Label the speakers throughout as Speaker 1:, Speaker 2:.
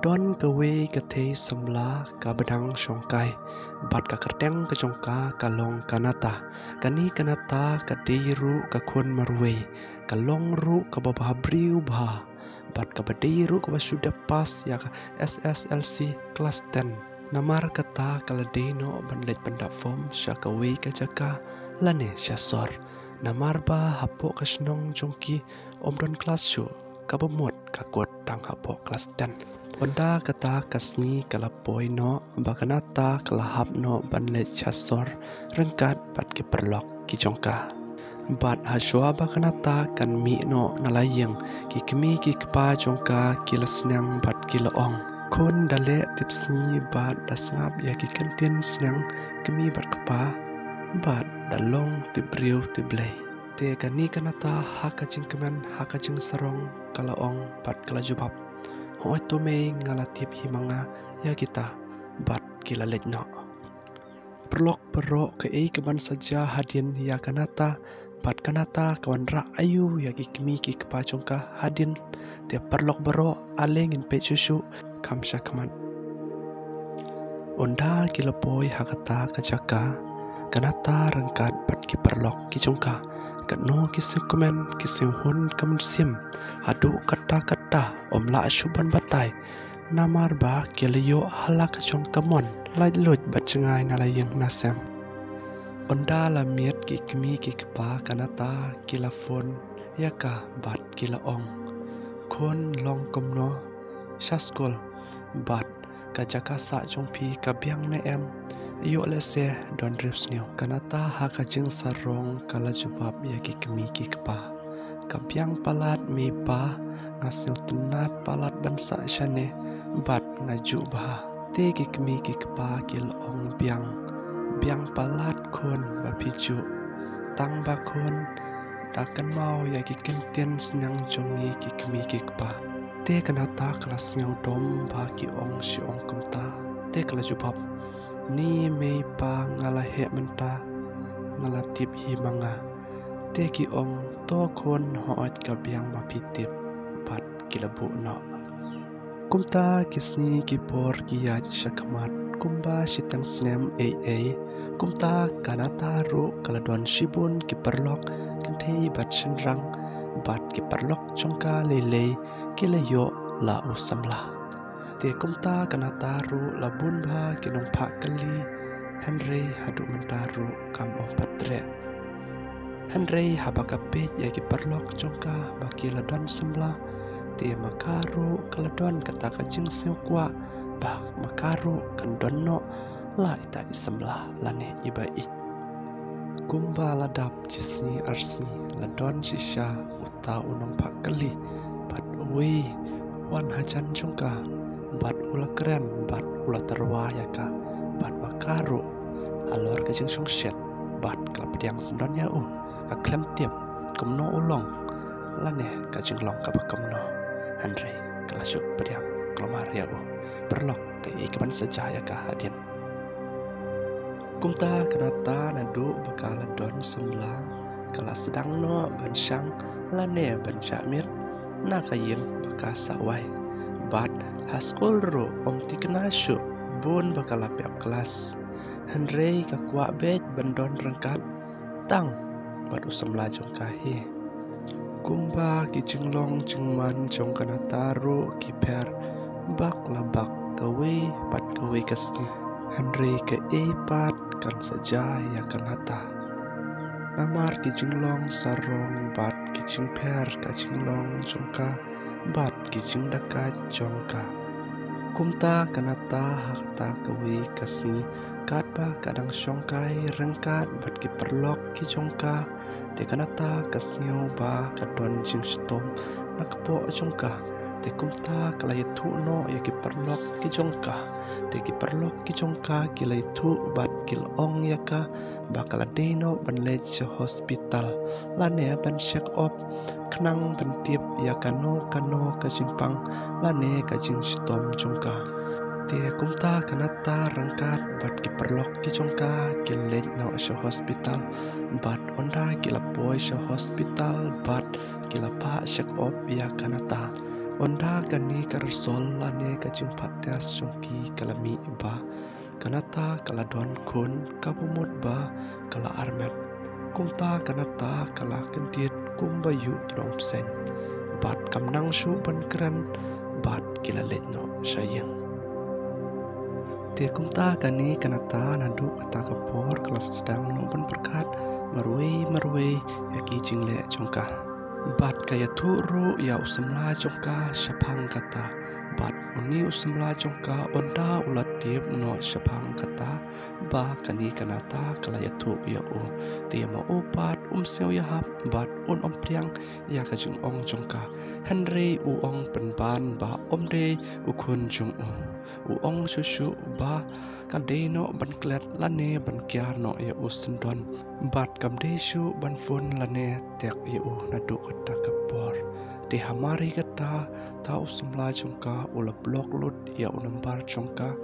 Speaker 1: don ke we ke te semla ka bedang syongkai bat ka kerteng ke jongka kalong kanata kani kanata ka deiru ka kun marwe kalong ru ka babah briu bah bat ka badeiru ka basuda pas ya ka SSLC kelas 10 namar kata kaladeno banlet benda form syaka we ka jaka lane syasor namar ba hapok ka snong jongki omdon kelas syu ka bemut ka kot tang hapok kelas 10 Benda kata kasni kalapoi no bakanata kalahap no banlet chasor rengkat bat ke perlok ki jongka. Bat haswa bakanata kan mi no nalayeng ki kemi ki kepa jongka ki lesnang bat ki loong. Kon dale tipsni bat dasngap ya ki kantin senang kemi bat kepa bat dalong tibriu tiblay. Te kani kanata hakajing kemen hakajing sarong kalaong bat kalajubab. Hoi tome ngalatip himanga ya kita bat kila letno. Perlok perok ke keban saja hadin ya kanata bat kanata kawan rak ayu ya kemi ki kepacungka hadin tiap perlok berok alengin pe susu kam syakman. Onda kila poi hakata kajaka kanata rengkat bat ki perlok ki jungka. Kano kisah komen kisah hun kamen sim adu kata omla asyuban batai namar ba kiliyo halak jong kamon lait lut bacengai nalayeng nasem onda lamiet ki kemi ki kepa kanata kilafon yaka bat kilaong kon long komno syaskol bat kajaka sa jongpi kabiang neem Iyo lese don rifsnyo kanata hakajing sarong kala jubab ya ki kemi ki kepa kabyang palat mi pa ngasyo tenat palat bansa syane bat ngaju bah te ki kemi ki kepa kil ong biang palat kon bapiju tang bakon dakan mau ya ki kentien senang jongi ki kemi ki kepa te kanata kelas ngau dom ba ki ong si ong kemta te kala jubab ni mei pa ngalahe menta ngalatip himanga teki ong to kon hoat kabiang mapitip bat kilabu no kumta kisni kipor kiyaj syakmat kumba sitang snem kumta kanata ru kaladon shibun kiperlok kentei bat senrang bat kiperlok jongka lele kilayo la usamla te kumta kanata ru labun ba kinong pak kali Henry hadu mentaru kam patre Henry habakapet ya ki perlok jongka baki ladon sembla te makaru kaladon kata kajing seokwa bah makaru kandono la ita isembla lane ibai kumba ladap jisni arsni ladon sisya uta unong pak kali bat we wan hajan jongka bat ula keren bat ula terwa yaka bat makaru alor kajing sungsyet bat kelapdiang sendonnya aklem tiap kumno ulong lane kajing long kabakamno Henry kelasuk pediang kelomar ya berlok ke ikeban saja yaka hadin kumta kenata nadu bakal don semla kala sedang no bansyang lane bansyamir na kayin bakasawai bat haskul ro om tikna syuk bun bakal apiap kelas Henry kakwa bet bandon rengkat tang bat usam lajong kahi kumba ki jinglong jingman jong kana taru kiper bak labak kawe pat kawe kasni Henry ke pat kan saja ya kanata namar ki jinglong sarong bat ki jingper ka jinglong jongka bat ki jingdakat jongka kumta kanata hakta kawi kasni katba kadang syongkai rengkat bat ki perlok ki jongka te kanata kasngeu ba kadon jing stom nakpo jongka te kumta kalayatu no ya ki perlok ki jongka te ki perlok ki jongka ki laytu bat ki ong yaka bakal deno banlej hospital lane ban check up kenang bentip ya kano kajimpang lane kajing stom jongka te kumta kanata rengkat bat ki perlok ki jongka ki lej no sya hospital bat onda ki lapoi sya hospital bat ki lapa check up ya kanata Onda kani karsol lane kajing patias jongki kalami ba kanata kaladon kun kabumut ba kala armet kumta kanata kala kentit kumbayu trom sen bat kamnang shu ban kran bat kilalet no sayang te kumta kani kanata nadu kata kapor kelas sedang no ban perkat marwe yaki jingle jongka bat kaya turu ya usamla jongka syapang kata bat uni usamla jongka onda ulat tiap no syapang kata ba kani kanata kalaya tu ya u tiya ma upat seo ya hap bat om priang ya kajung ong jongka henry ong penban ba de ukun jung u ong susu ba kadeno ban klet lane ban kyar no ya usendon bat kamdesu ban fun lane tek ya u nadu kata kapor di hamari kata tau semla jongka ula blok lut ya unambar jongka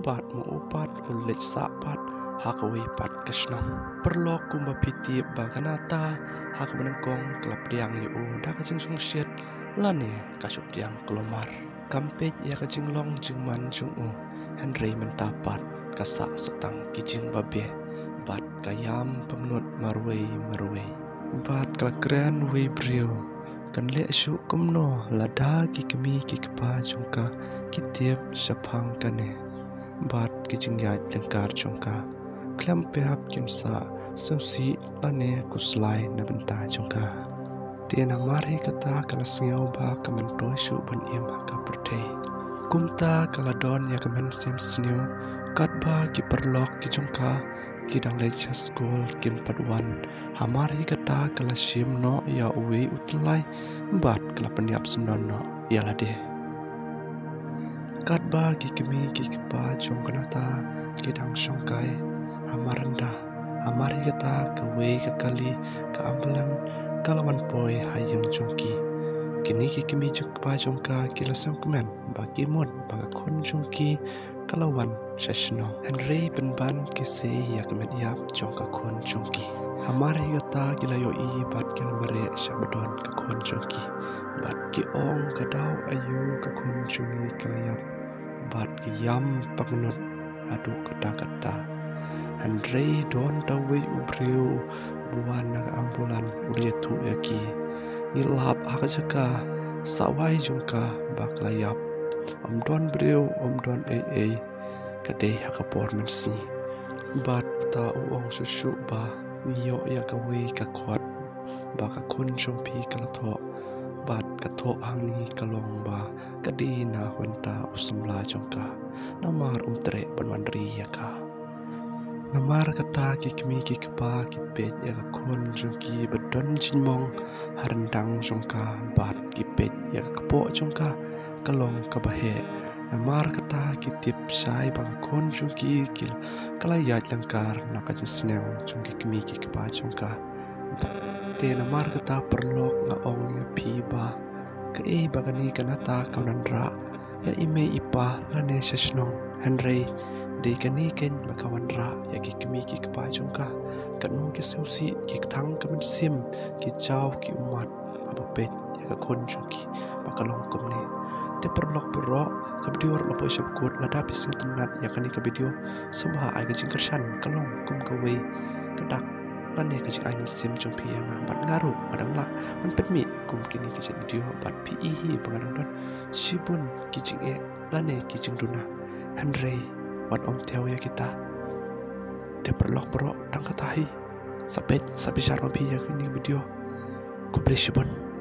Speaker 1: bat mu upat ulit sapat hakawi pat kesnam perlok kumba piti baganata hak menengkong kelap diang ya u dah kajing sungsiat lane kasuk diang kelomar kampet ya kajing long jingman jung u Henry mendapat kasak setang kijing babe bat kayam pemnut marwe bat kelakran we brio kan le su kumno lada ki kemi ki kpa jungka kitiap syapang kane bat kijing ya lengkar jungka klam pehap kinsa sausi lane kuslai na benta jungka tiana mari kata kala sngeu ba kamento su ban im ka perdei kumta kaladon ya kamen sim sneu katba ki perlok ki jongka kidang lecha school kim paduan hamari kata kala sim no ya uwe utlai bat kala penyap semnon no ya lade katba ki kemi ki kpa jongkanata kidang songkai hamaranda hamari kata kawe kakali ka ambulan kalawan poi hayang jongki kini ki kemi jukpa jongka kila songkemen bagi mod baga kon jongki kalawan sesno Henry penban kise ya kemen yap jongka kon jongki hamari kata kila yo i bat kil mare syabdon ka kon jongki bat ki ong kadau ayu ka kon jongi kalayap bat ki yam pagnut adu kata Henry don tawe ubriu buan naga ambulan urietu yaki ngilap akajaka sawai jongka baklayap don brio don kadeh hakapor mensi bat ta uong susu ba niyo ya kawe kakwat baka kun jompi kalato bat kato angni kalong ba kadina wanta usamla jongka namar tre banwandri yaka namar kata ki kemi ki kpa ki pet ya ka kon jongki bedon jinmong harendang jongka bat ki pet ya ka po jongka kalong kabahe namar kata ki tip sai bang kon jongki kil kalayat langkar nakajin sneng jongki kemi ki kpa jongka te namar kata perlok nga ong ya pi ba ka bagani kanata kaunandra ya ime ipa lane sesnong Henry de kani ken makawanra ya ki kemi ki kpa jongka kanu ki sausi ki thang kamen sim ki chaw ki umat abapet ya ka kon jongki bakalong kumne te perlok bro kabdior lapo syabkut lada pising tenat ya kani ka video subha ai ka jingkershan kalong kum kawe kedak lane ka jing ai sim jompi yang bat ngaru madangla man petmi kum kini ki video bat pi hi pangadang don sibun ki jing lane ki jing duna Henry wan om tiaw ya kita te perlok bro dang katahi sapet sabi syarma pi ya kini video ko bless you bon